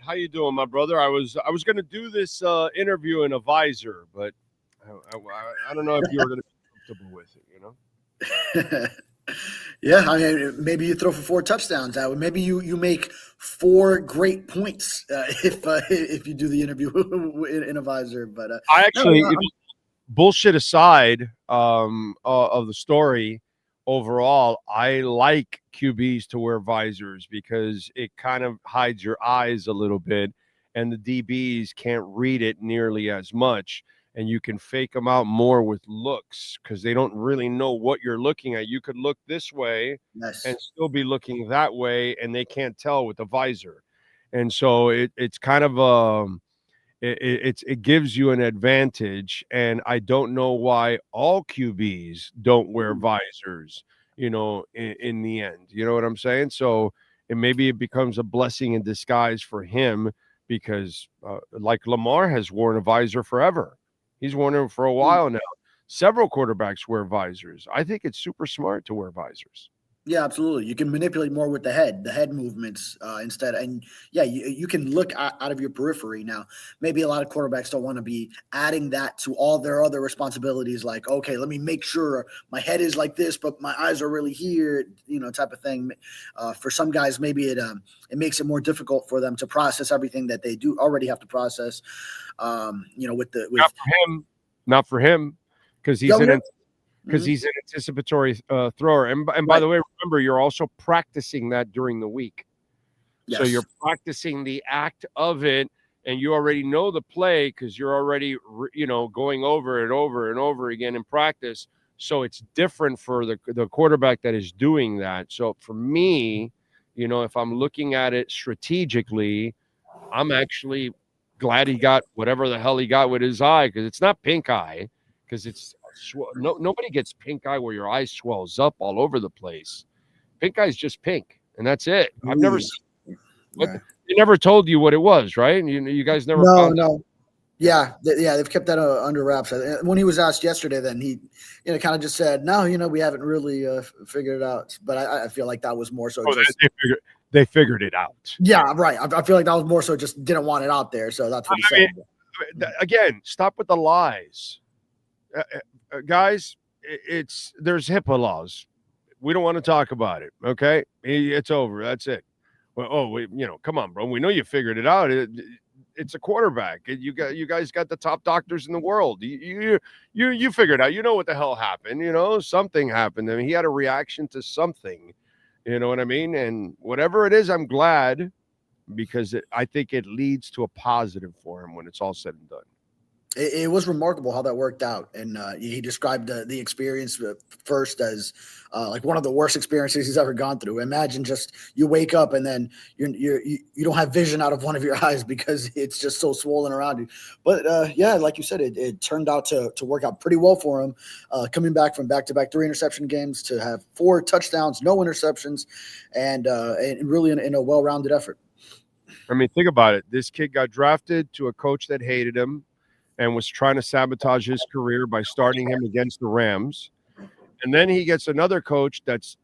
How you doing, my brother? I was going to do this interview in a visor, but I don't know if you were going to be comfortable with it. Yeah, I mean, maybe you throw for 4 touchdowns. Maybe you make 4 great points if you do the interview in a visor. But I no, actually, bullshit aside, of the story overall, I like QBs to wear visors because it kind of hides your eyes a little bit, and the DBs can't read it nearly as much, and you can fake them out more with looks because they don't really know what you're looking at. You could look this way and nice. still be looking that way, and they can't tell with the visor, and so it's kind of it gives you an advantage, and I don't know why all QBs don't wear visors, in the end. You know what I'm saying? So maybe it becomes a blessing in disguise for him because, like Lamar has worn a visor forever. He's worn it for a while now. Several quarterbacks wear visors. I think it's super smart to wear visors. Yeah, absolutely. You can manipulate more with the head movements instead. And yeah, you can look out of your periphery. Now, maybe a lot of quarterbacks don't want to be adding that to all their other responsibilities. Like, okay, let me make sure my head is like this, but my eyes are really here, type of thing. For some guys, maybe it makes it more difficult for them to process everything that they do already have to process. Not for him. Not for him, because he's Yo, an yeah. because Mhm. he's an anticipatory thrower. And by Right. the way, remember, you're also practicing that during the week. So you're Yes. practicing the act of it, and you already know the play because you're already, going over it over and over again in practice. So it's different for the quarterback that is doing that. So for me, if I'm looking at it strategically, I'm actually glad he got whatever the hell he got with his eye because it's not pink eye because nobody gets pink eye where your eye swells up all over the place. Pink eye is just pink, and that's it. I've never Ooh. seen what Yeah. they never told you what it was, right? You guys never No, found out. no. Yeah. Yeah, they've kept that under wraps. When he was asked yesterday, then he, kind of just said, "No, we haven't really figured it out." But I feel like that was more so Oh, just, they figured it out. yeah, right. I feel like that was more so just didn't want it out there, so that's what he I mean, said. again, stop with the lies, guys. There's HIPAA laws. We don't want to talk about it. Okay, it's over. That's it. Well, come on, bro. We know you figured it out. It's a quarterback. You guys got the top doctors in the world. You figured out. You know what the hell happened. Something happened. I mean, he had a reaction to something. You know what I mean? And whatever it is, I'm glad because I think it leads to a positive for him when it's all said and done. It was remarkable how that worked out, and he described the experience first as like one of the worst experiences he's ever gone through. Imagine just you wake up and then you don't have vision out of one of your eyes because it's just so swollen around you. But yeah, like you said, it turned out to work out pretty well for him, coming back from back-to-back 3 interception games to have 4 touchdowns, no interceptions, and really in a well-rounded effort. I mean, think about it. This kid got drafted to a coach that hated him and was trying to sabotage his career by starting him against the Rams. And then he gets another coach that's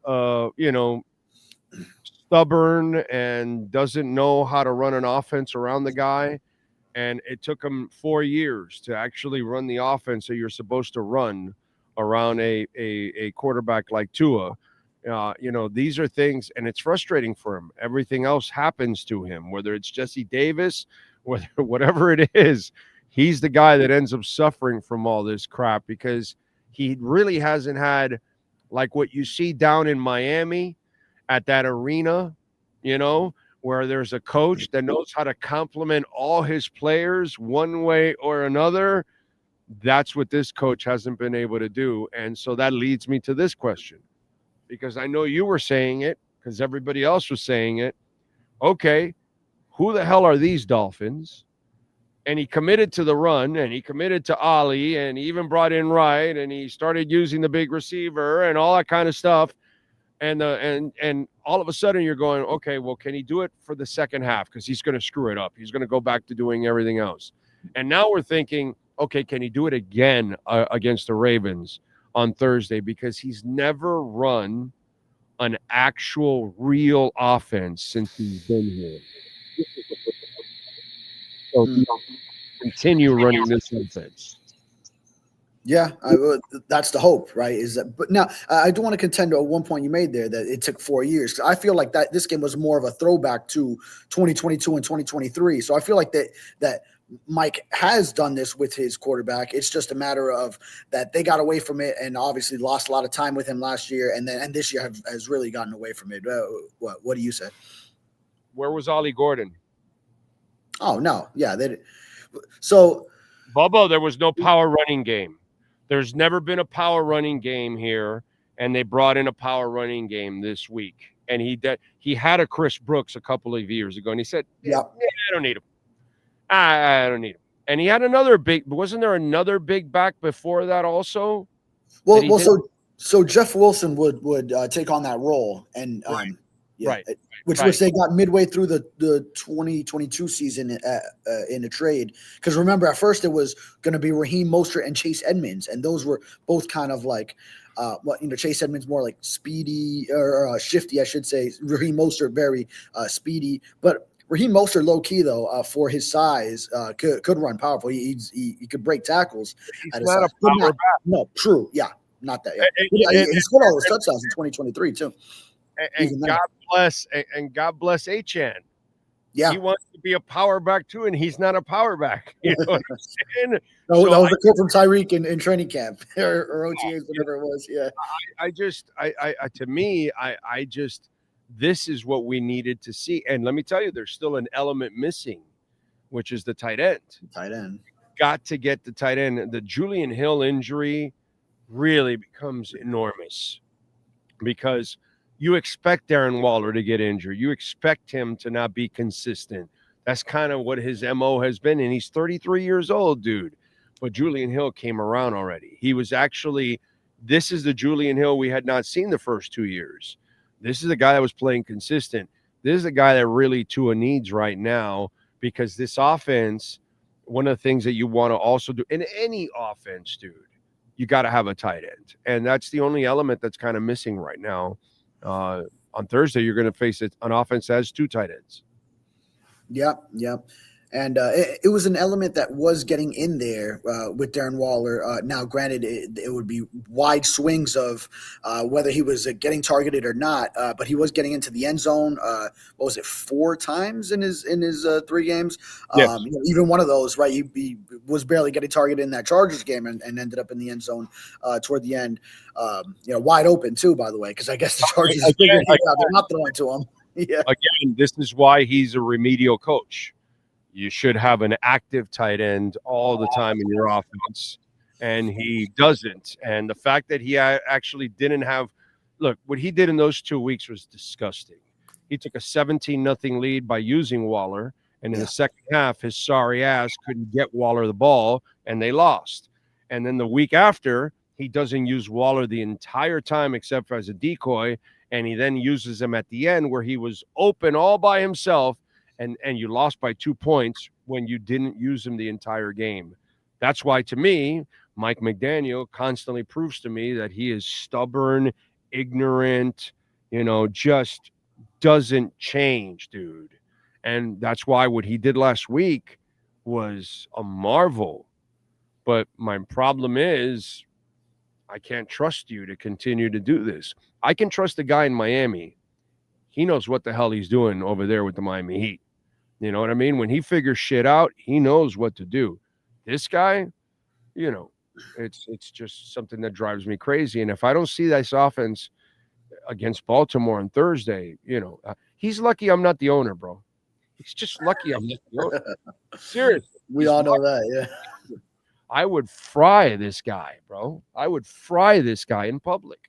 stubborn and doesn't know how to run an offense around the guy. And it took him 4 years to actually run the offense that you're supposed to run around a quarterback like Tua. These are things, and it's frustrating for him. Everything else happens to him, whether it's Jesse Davis, whatever it is. He's the guy that ends up suffering from all this crap because he really hasn't had like what you see down in Miami at that arena, where there's a coach that knows how to compliment all his players one way or another. That's what this coach hasn't been able to do. And so that leads me to this question because I know you were saying it because everybody else was saying it. Okay, who the hell are these Dolphins? And he committed to the run and he committed to Ollie and he even brought in Wright and he started using the big receiver and all that kind of stuff. And all of a sudden you're going, okay, well, can he do it for the second half? Because he's going to screw it up. He's going to go back to doing everything else. And now we're thinking, okay, can he do it again against the Ravens on Thursday? Because he's never run an actual real offense since he's been here. So continue running this offense. Yeah, that's the hope, right? Is that? But now I do want to contend to one point you made there that it took 4 years. I feel like that this game was more of a throwback to 2022 and 2023. So I feel like that Mike has done this with his quarterback. It's just a matter of that they got away from it and obviously lost a lot of time with him last year, and this year has really gotten away from it. What do you say? Where was Ollie Gordon? Oh no, yeah, so. Bubba, there was no power running game. There's never been a power running game here, and they brought in a power running game this week. And he had a Chris Brooks a couple of years ago, and he said, Yeah. I don't need him. I don't need him." And he had another big. Wasn't there another big back before that also? Well, so Jeff Wilson would take on that role, and Right. Which they got midway through the 2022 season in a trade. Because remember, at first it was going to be Raheem Mostert and Chase Edmonds, and those were both kind of like, Chase Edmonds more like speedy or shifty, I should say. Raheem Mostert very speedy, but Raheem Mostert low key though for his size could run powerful. He could break tackles. He's not a power back. No, true, yeah, not that. Yeah. He scored all his touchdowns in 2023 too. And God bless Achan. Yeah, he wants to be a power back too, and he's not a power back. You know what I'm saying? That was the quote from Tyreek in training camp or OTAs, whatever it was. Yeah, to me, this is what we needed to see. And let me tell you, there's still an element missing, which is the tight end. Got to get the tight end. The Julian Hill injury really becomes enormous because you expect Darren Waller to get injured. You expect him to not be consistent. That's kind of what his MO has been. And he's 33 years old, dude. But Julian Hill came around already. He was actually, this is the Julian Hill we had not seen the first 2 years. This is a guy that was playing consistent. This is a guy that really Tua needs right now, because this offense, one of the things that you want to also do in any offense, dude, you got to have a tight end. And that's the only element that's kind of missing right now. On Thursday, you're going to face an offense that has two tight ends. Yep. And it was an element that was getting in there with Darren Waller. Now, granted, it would be wide swings of whether he was getting targeted or not, but he was getting into the end zone. What was it, 4 times in his 3 games? Yes. Even one of those, right? He was barely getting targeted in that Chargers game and ended up in the end zone toward the end. Wide open too, by the way, because I guess the Chargers figured they're not throwing to him. Yeah. Again, this is why he's a remedial coach. You should have an active tight end all the time in your offense, and he doesn't. And the fact that he actually didn't have – look, what he did in those 2 weeks was disgusting. He took a 17-0 lead by using Waller, and in the second half, his sorry ass couldn't get Waller the ball, and they lost. And then the week after, he doesn't use Waller the entire time except for as a decoy, and he then uses him at the end where he was open all by himself, and you lost by 2 points when you didn't use him the entire game. That's why, to me, Mike McDaniel constantly proves to me that he is stubborn, ignorant, just doesn't change, dude. And that's why what he did last week was a marvel. But my problem is I can't trust you to continue to do this. I can trust the guy in Miami. He knows what the hell he's doing over there with the Miami Heat. You know what I mean? When he figures shit out, he knows what to do. This guy, it's just something that drives me crazy. And if I don't see this offense against Baltimore on Thursday, he's lucky I'm not the owner, bro. He's just lucky I'm not the owner. Seriously. We all know that, yeah. I would fry this guy, bro. I would fry this guy in public.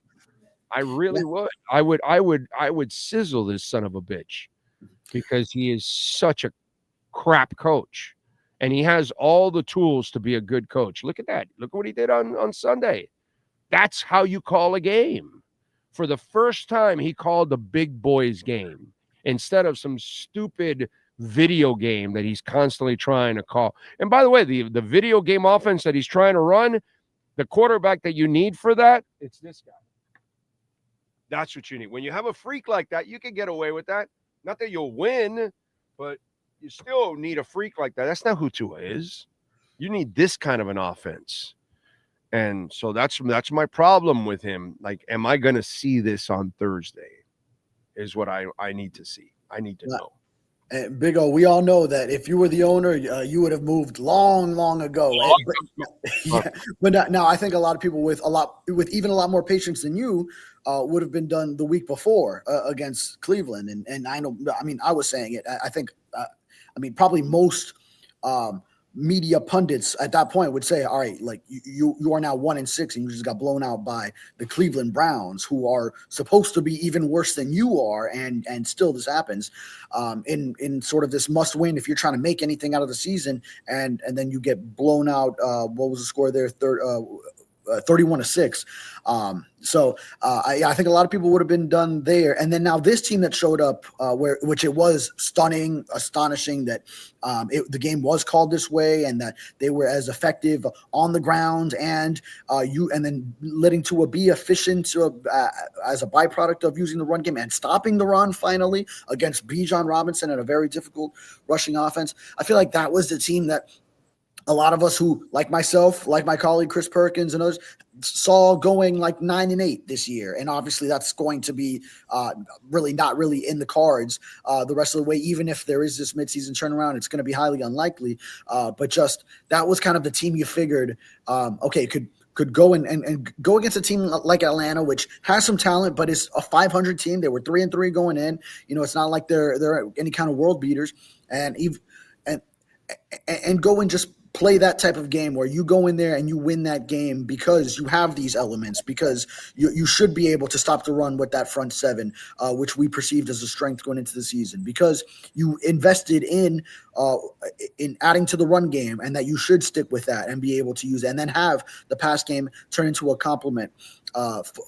I really would. I would sizzle this son of a bitch, because he is such a crap coach, and he has all the tools to be a good coach. Look at that. Look at what he did on Sunday. That's how you call a game. For the first time, he called the big boys game instead of some stupid video game that he's constantly trying to call. And by the way, the video game offense that he's trying to run, the quarterback that you need for that, it's this guy. That's what you need. When you have a freak like that, you can get away with that. Not that you'll win, but, you still need a freak like that. That's not who Tua is. You need this kind of an offense. And so that's my problem with him. Like, am I going to see this on Thursday? Is what I need to see. I need to know. And Big O, we all know that if you were the owner, you would have moved long ago. But now I think a lot of people with even a lot more patience than you would have been done the week before against Cleveland. And I know, I mean, I was saying it. I think, probably most media pundits at that point would say, all right, like you are now 1-6 and you just got blown out by the Cleveland Browns, who are supposed to be even worse than you are. And still this happens in sort of this must win if you're trying to make anything out of the season. And then you get blown out. What was the score there? 31-6. I think a lot of people would have been done there. And then now this team that showed up, which it was astonishing that the game was called this way and that they were as effective on the ground and then letting Tua be efficient as a byproduct of using the run game and stopping the run finally against Bijan Robinson and a very difficult rushing offense. I feel like that was the team that a lot of us who, like myself, like my colleague Chris Perkins and others, saw going like 9-8 this year. And obviously that's going to be really not really in the cards the rest of the way. Even if there is this midseason turnaround, it's going to be highly unlikely. But just that was kind of the team you figured, could go and go against a team like Atlanta, which has some talent, but is a 500 team. They were 3-3 going in. You know, it's not like they're any kind of world beaters, and go and just play that type of game where you go in there and you win that game because you have these elements, because you should be able to stop the run with that front seven, which we perceived as a strength going into the season, because you invested in adding to the run game, and that you should stick with that and be able to use it, and then have the pass game turn into a complement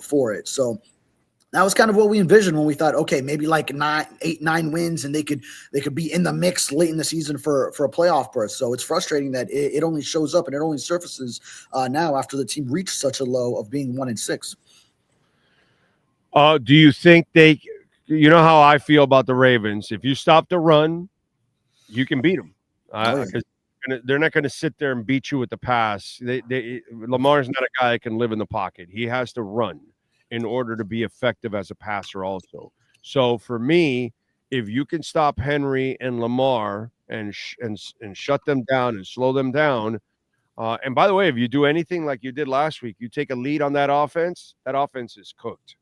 for it. So that was kind of what we envisioned when we thought, okay, maybe like 9 wins, and they could be in the mix late in the season for a playoff berth. So it's frustrating that it only shows up and it only surfaces now after the team reached such a low of being 1-6. Do you think you know how I feel about the Ravens? If you stop the run, you can beat them. Because they're not going to sit there and beat you with the pass. Lamar's not a guy that can live in the pocket. He has to run in order to be effective as a passer also. So for me, if you can stop Henry and Lamar and shut them down and slow them down, and by the way, if you do anything like you did last week, you take a lead on that offense is cooked,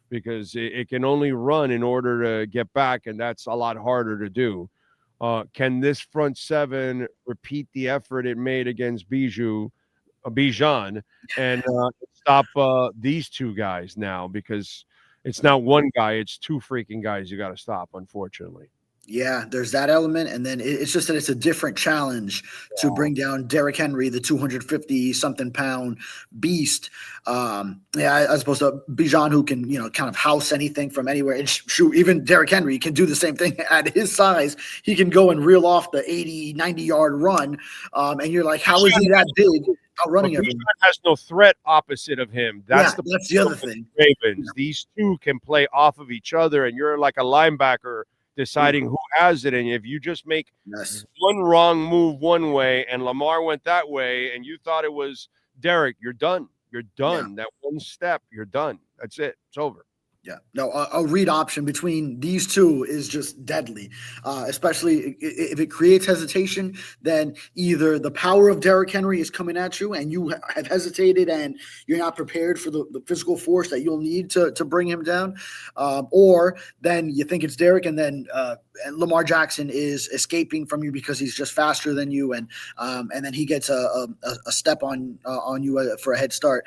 because it can only run in order to get back, and that's a lot harder to do. Can this front seven repeat the effort it made against Bijan and stop these two guys now? Because it's not one guy, it's two freaking guys you got to stop, unfortunately. Yeah, there's that element. And then it's just that it's a different challenge to bring down Derrick Henry, the 250-something pound beast. As opposed to Bijan, who can, kind of house anything from anywhere. And shoot, even Derrick Henry can do the same thing at his size. He can go and reel off the 80, 90-yard run. And you're like, how is he that big? Outrunning everyone. Has no threat opposite of him. That's the other thing. Ravens. These two can play off of each other, and you're like a linebacker deciding who has it. And if you just make one wrong move one way and Lamar went that way and you thought it was Derrick, you're done. You're done. That one step, you're done. That's it. It's over. Yeah, no, a read option between these two is just deadly, especially if it creates hesitation. Then either the power of Derrick Henry is coming at you and you have hesitated and you're not prepared for the physical force that you'll need to bring him down, or then you think it's Derrick and then and Lamar Jackson is escaping from you because he's just faster than you, and then he gets a step on you for a head start.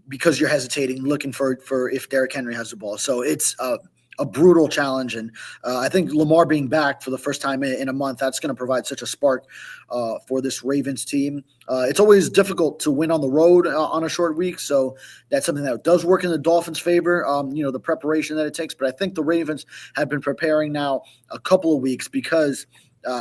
Because you're hesitating, looking for if Derrick Henry has the ball. So it's a brutal challenge. And I think Lamar being back for the first time in a month, that's going to provide such a spark for this Ravens team. It's always difficult to win on the road on a short week. So that's something that does work in the Dolphins' favor, the preparation that it takes. But I think the Ravens have been preparing now a couple of weeks because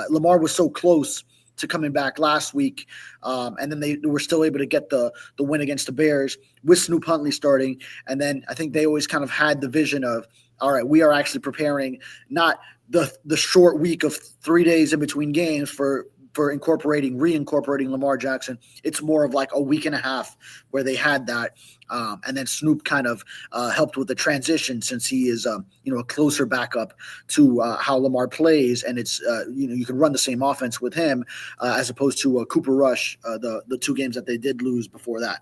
Lamar was so close to coming back last week, and then they were still able to get the win against the Bears with Snoop Huntley starting. And then I think they always kind of had the vision of, all right, we are actually preparing not the short week of 3 days in between games for reincorporating Lamar Jackson. It's more of like a week and a half where they had that. And then Snoop kind of helped with the transition since he is, a closer backup to how Lamar plays. And it's, you can run the same offense with him as opposed to Cooper Rush, the 2 games that they did lose before that.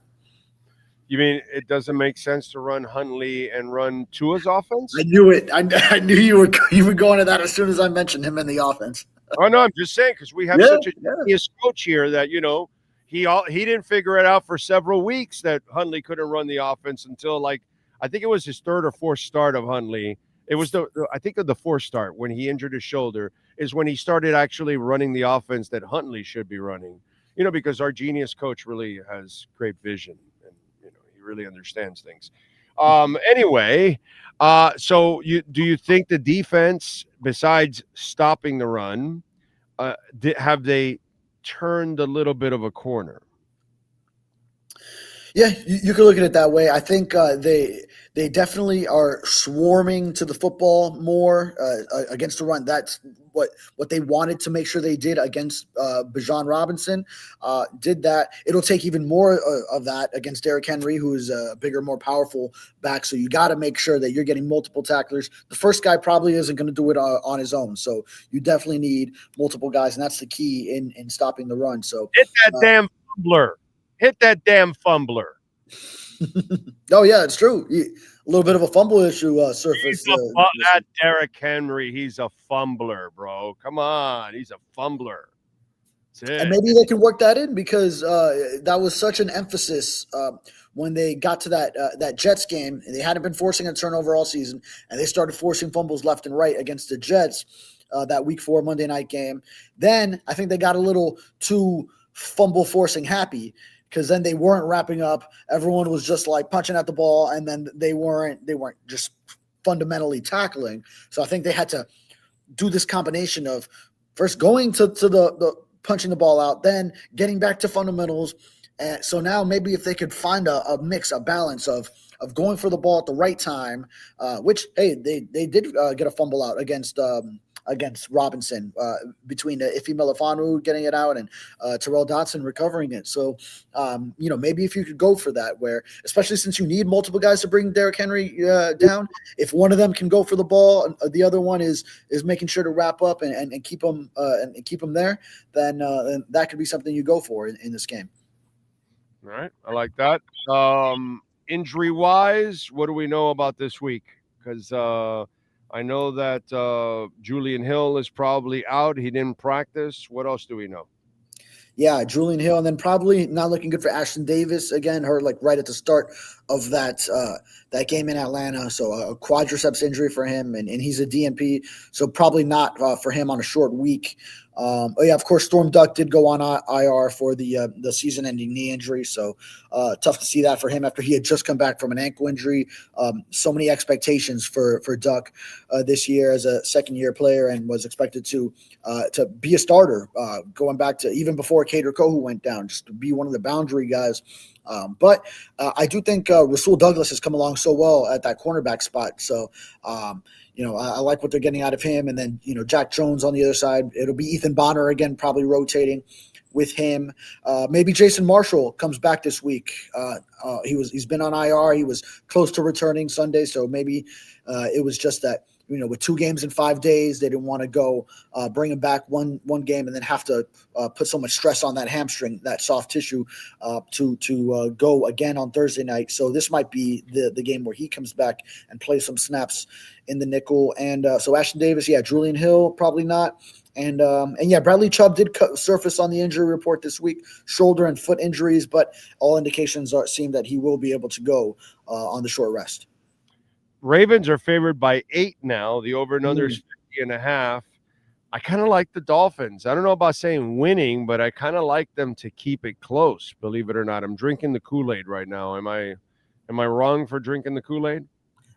You mean it doesn't make sense to run Huntley and run Tua's offense? I knew it. I knew you were going to that as soon as I mentioned him in the offense. Oh no, I'm just saying because we have such a genius coach here that he didn't figure it out for several weeks that Huntley couldn't run the offense until I think it was his 3rd or 4th start of Huntley. It was I think of the 4th start when he injured his shoulder is when he started actually running the offense that Huntley should be running. Because our genius coach really has great vision and he really understands things. Anyway, so do you think the defense, besides stopping the run, have they turned a little bit of a corner? Yeah, you can look at it that way. I think they definitely are swarming to the football more against the run. That's what they wanted to make sure they did against Bijan Robinson. Did that. It'll take even more of that against Derrick Henry, who is a bigger, more powerful back. So you got to make sure that you're getting multiple tacklers. The first guy probably isn't going to do it on his own. So you definitely need multiple guys, and that's the key in stopping the run. So hit that damn fumbler. Hit that damn fumbler. Oh, yeah, it's true. A little bit of a fumble issue surfaced. That Derrick Henry, he's a fumbler, bro. Come on. He's a fumbler. And maybe they can work that in because that was such an emphasis when they got to that Jets game. They hadn't been forcing a turnover all season, and they started forcing fumbles left and right against the Jets that Week 4 Monday night game. Then I think they got a little too fumble forcing happy, because then they weren't wrapping up. Everyone was just punching at the ball, and then they weren't just fundamentally tackling. So I think they had to do this combination of first going to the punching the ball out, then getting back to fundamentals. And so now maybe if they could find a mix, a balance of going for the ball at the right time, which, hey, they did get a fumble out against Robinson between Ife Melifonwu getting it out and Terrell Dotson recovering it. So, maybe if you could go for that, where especially since you need multiple guys to bring Derrick Henry down, if one of them can go for the ball, the other one is making sure to wrap up and keep them there, then that could be something you go for in this game. All right, I like that. Injury wise, what do we know about this week? Because I know that Julian Hill is probably out. He didn't practice. What else do we know? Yeah, Julian Hill, and then probably not looking good for Ashton Davis again. Hurt right at the start of that game in Atlanta. So a quadriceps injury for him, and he's a DNP. So probably not for him on a short week. Of course, Storm Duck did go on IR for the season-ending knee injury. So tough to see that for him after he had just come back from an ankle injury. So many expectations for Duck this year as a second-year player, and was expected to be a starter going back to even before Kader Kohu went down, just to be one of the boundary guys. But I do think Rasul Douglas has come along so well at that cornerback spot. So, I like what they're getting out of him. And then, Jack Jones on the other side. It'll be Ethan Bonner again, probably rotating with him. Maybe Jason Marshall comes back this week. He's been on IR. He was close to returning Sunday. So maybe it was just that, with 2 games in 5 days, they didn't want to go bring him back one game and then have to put so much stress on that hamstring, that soft tissue, to go again on Thursday night. So this might be the game where he comes back and plays some snaps in the nickel. And so Ashton Davis, Julian Hill, probably not. And Bradley Chubb did surface on the injury report this week, shoulder and foot injuries, but all indications seem that he will be able to go on the short rest. Ravens are favored by 8 now. The over and under is 50.5. I kind of like the Dolphins. I don't know about saying winning, but I kind of like them to keep it close, believe it or not. I'm drinking the Kool-Aid right now. Am I wrong for drinking the Kool-Aid?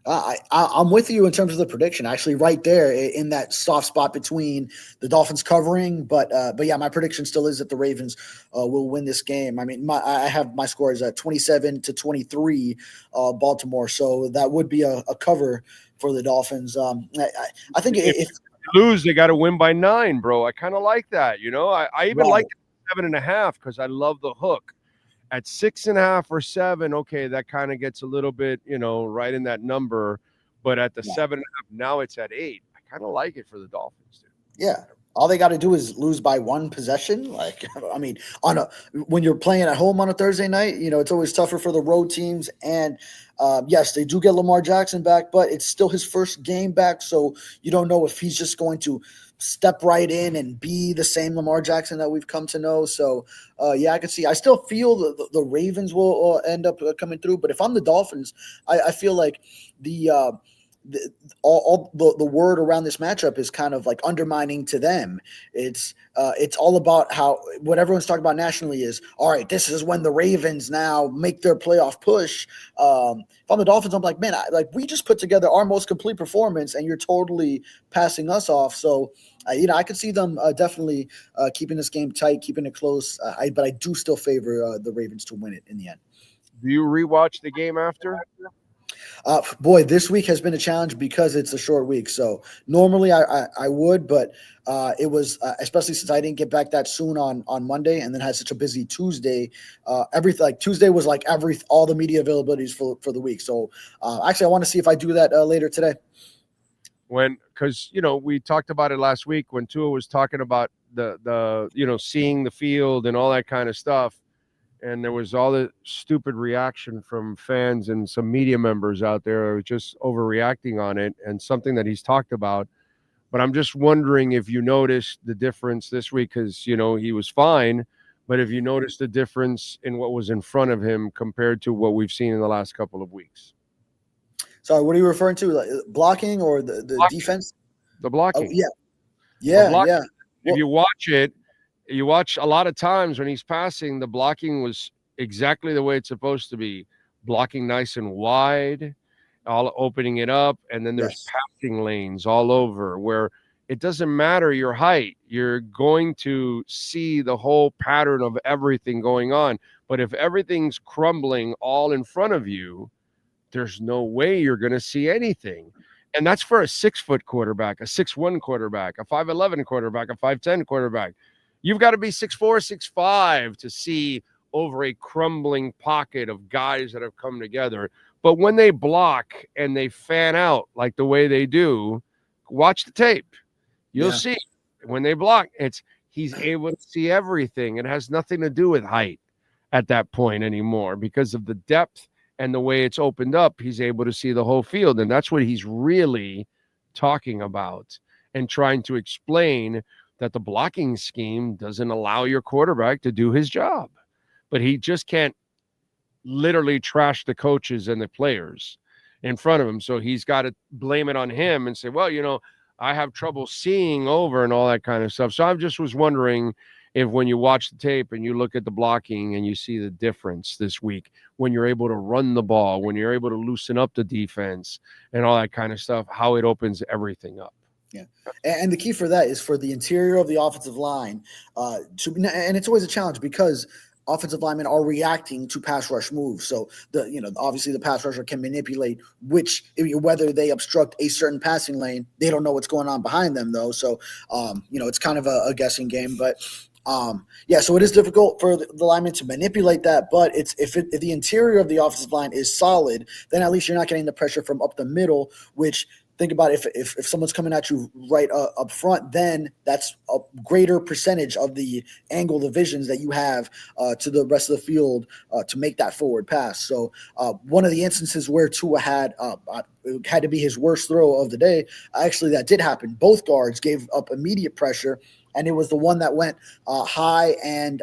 I'm with you in terms of the prediction. Actually, right there in that soft spot between the Dolphins covering, but my prediction still is that the Ravens will win this game. I mean, I have my scores at 27-23, Baltimore. So that would be a cover for the Dolphins. I think if lose, they got to win by 9, bro. I kind of like that. I even Right. like 7.5 because I love the hook. At 6.5 or 7, okay, that kind of gets a little bit, right in that number. But at the Yeah. 7.5, now it's at 8. I kind of like it for the Dolphins, dude. Yeah. All they got to do is lose by one possession. Like, I mean, when you're playing at home on a Thursday night, it's always tougher for the road teams. And yes, they do get Lamar Jackson back, but it's still his first game back. So you don't know if he's just going to step right in and be the same Lamar Jackson that we've come to know. So, yeah, I can see. I still feel the Ravens will end up coming through. But if I'm the Dolphins, I feel like the all the word around this matchup is kind of like undermining to them. It's all about how what everyone's talking about nationally is, all right, this is when the Ravens now make their playoff push. If I'm the Dolphins, I'm like, man, we just put together our most complete performance and you're totally passing us off. So I could see them definitely keeping this game tight, keeping it close. But I do still favor the Ravens to win it in the end. Do you rewatch the game after? Boy, this week has been a challenge because it's a short week. So normally I would, but it was especially since I didn't get back that soon on Monday, and then had such a busy Tuesday. Everything like Tuesday was like all the media availabilities for the week. So actually, I want to see if I do that later today. Because we talked about it last week when Tua was talking about the seeing the field and all that kind of stuff. And there was all the stupid reaction from fans and some media members out there just overreacting on it, and something that he's talked about. But I'm just wondering if you noticed the difference this week, because he was fine, but if you noticed the difference in what was in front of him compared to what we've seen in the last couple of weeks. Sorry, what are you referring to? Like blocking or the Blocking. defense? The blocking. Oh, The yeah. blocking. Well, If you watch it, you watch a lot of times when he's passing, the blocking was exactly the way it's supposed to be. Blocking nice and wide, all opening it up, and then there's yes. passing lanes all over where it doesn't matter your height. You're going to see the whole pattern of everything going on. But if everything's crumbling all in front of you, there's no way you're going to see anything. And that's for a 6-foot quarterback, a 6'1" quarterback, a 5'11" quarterback, a 5'10" quarterback. You've got to be 6'4", 6'5" to see over a crumbling pocket of guys that have come together. But when they block and they fan out like the way they do, watch the tape. You'll Yeah. see when they block, he's able to see everything. It has nothing to do with height at that point anymore because of the depth and the way it's opened up. He's able to see the whole field, and that's what he's really talking about and trying to explain, that the blocking scheme doesn't allow your quarterback to do his job. But he just can't literally trash the coaches and the players in front of him. So he's got to blame it on him and say, well, I have trouble seeing over and all that kind of stuff. So I just was wondering if when you watch the tape and you look at the blocking and you see the difference this week, when you're able to run the ball, when you're able to loosen up the defense and all that kind of stuff, how it opens everything up. Yeah, and the key for that is for the interior of the offensive line and it's always a challenge because offensive linemen are reacting to pass rush moves. So obviously the pass rusher can manipulate whether they obstruct a certain passing lane. They don't know what's going on behind them though. So it's kind of a guessing game, but so it is difficult for the lineman to manipulate that, but if the interior of the offensive line is solid, then at least you're not getting the pressure from up the middle, which think about if someone's coming at you right up front, then that's a greater percentage of the angle divisions that you have to the rest of the field to make that forward pass. So one of the instances where Tua had to be his worst throw of the day, actually that did happen. Both guards gave up immediate pressure, and it was the one that went high and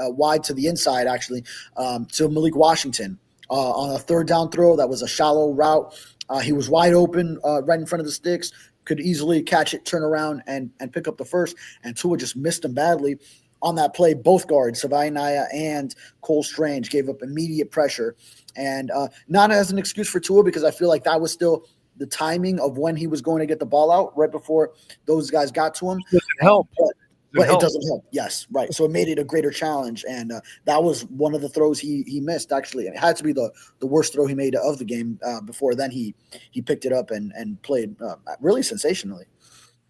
wide to the inside, actually, to Malik Washington on a third down throw. That was a shallow route. He was wide open right in front of the sticks, could easily catch it, turn around, and pick up the first. And Tua just missed him badly on that play. Both guards, Savaiinaia and Cole Strange, gave up immediate pressure. And not as an excuse for Tua, because I feel like that was still the timing of when he was going to get the ball out right before those guys got to him. Doesn't help. But it doesn't help. Yes, right. So it made it a greater challenge, and that was one of the throws he missed, actually. And it had to be the worst throw he made of the game. Before then, he picked it up and played really sensationally.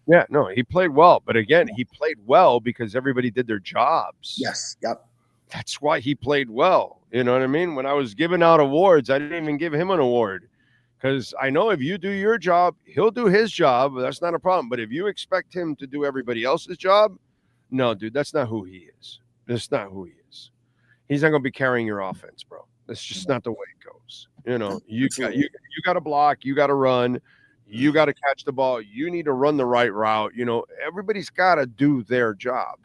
Yeah, no, he played well. But again, he played well because everybody did their jobs. Yes. Yep. That's why he played well. You know what I mean? When I was giving out awards, I didn't even give him an award because I know if you do your job, he'll do his job. That's not a problem. But if you expect him to do everybody else's job, no, dude, that's not who he is. That's not who he is. He's not going to be carrying your offense, bro. That's just not the way it goes. You know, you got to block, you got to run, you got to catch the ball. You need to run the right route. You know, everybody's got to do their job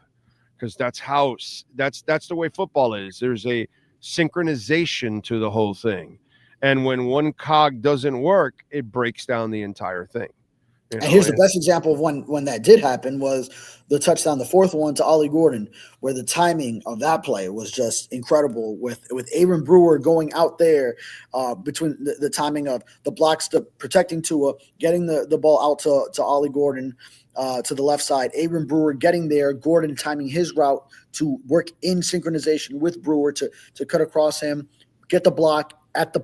because that's the way football is. There's a synchronization to the whole thing, and when one cog doesn't work, it breaks down the entire thing. And here's the best example of when that did happen was the touchdown, the fourth one to Ollie Gordon, where the timing of that play was just incredible with Aaron Brewer going out there between the timing of the blocks, the protecting Tua, getting the ball out to Ollie Gordon to the left side, Aaron Brewer getting there, Gordon timing his route to work in synchronization with Brewer to cut across him, get the block at the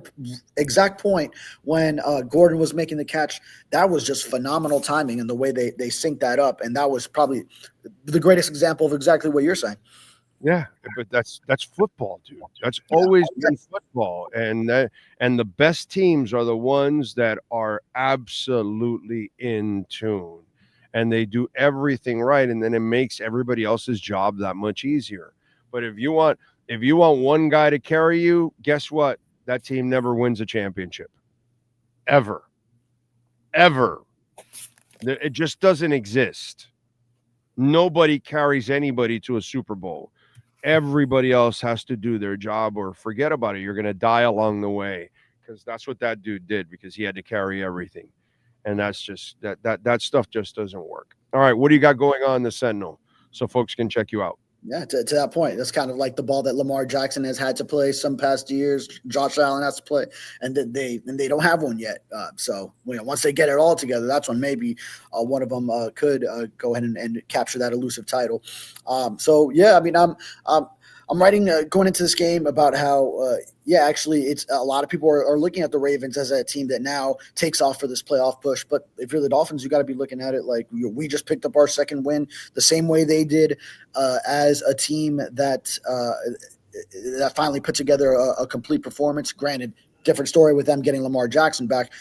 exact point when Gordon was making the catch. That was just phenomenal timing and the way they synced that up. And that was probably the greatest example of exactly what you're saying. Yeah, but that's football, dude. That's always been football. And the best teams are the ones that are absolutely in tune and they do everything right. And then it makes everybody else's job that much easier. But if you want one guy to carry you, guess what? That team never wins a championship. Ever. It just doesn't exist. Nobody carries anybody to a Super Bowl. Everybody else has to do their job or forget about it. You're going to die along the way because that's what that dude did because he had to carry everything. And that's just that stuff just doesn't work. All right, what do you got going on in the Sentinel so folks can check you out? Yeah, to that point, that's kind of like the ball that Lamar Jackson has had to play some past years. Josh Allen has to play, and they don't have one yet. So once they get it all together, that's when maybe one of them could go ahead and capture that elusive title. So yeah, I mean, I'm writing going into this game about how actually it's a lot of people are looking at the Ravens as a team that now takes off for this playoff push. But if you're the Dolphins, you got to be looking at it like we just picked up our second win the same way they did as a team that finally put together a complete performance. Granted, different story with them getting Lamar Jackson back.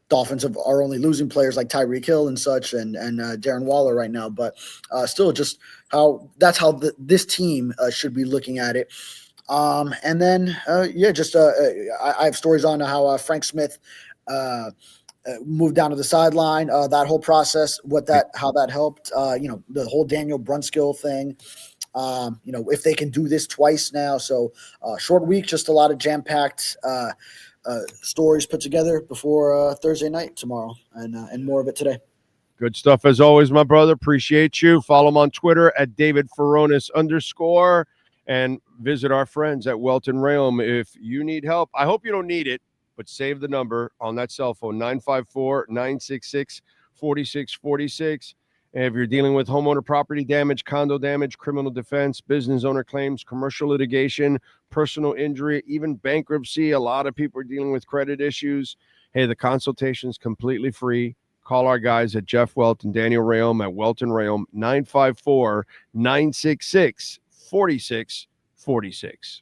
Dolphins are only losing players like Tyreek Hill and such and Darren Waller right now, but still just that's how this team should be looking at it. And then, I have stories on how Frank Smith moved down to the sideline, that whole process, how that helped, the whole Daniel Brunskill thing. If they can do this twice now. So short week, just a lot of jam-packed stories put together before Thursday night tomorrow, and more of it today. Good stuff as always, my brother. Appreciate you. Follow him on Twitter at David Furones _ and visit our friends at Welt Rheaume if you need help. I hope you don't need it, but save the number on that cell phone, 954-966-4646. And if you're dealing with homeowner property damage, condo damage, criminal defense, business owner claims, commercial litigation, personal injury, even bankruptcy, a lot of people are dealing with credit issues. Hey, the consultation is completely free. Call our guys at Jeff Welt and Daniel Rheaume at Welt Rheaume, 954-966-4646.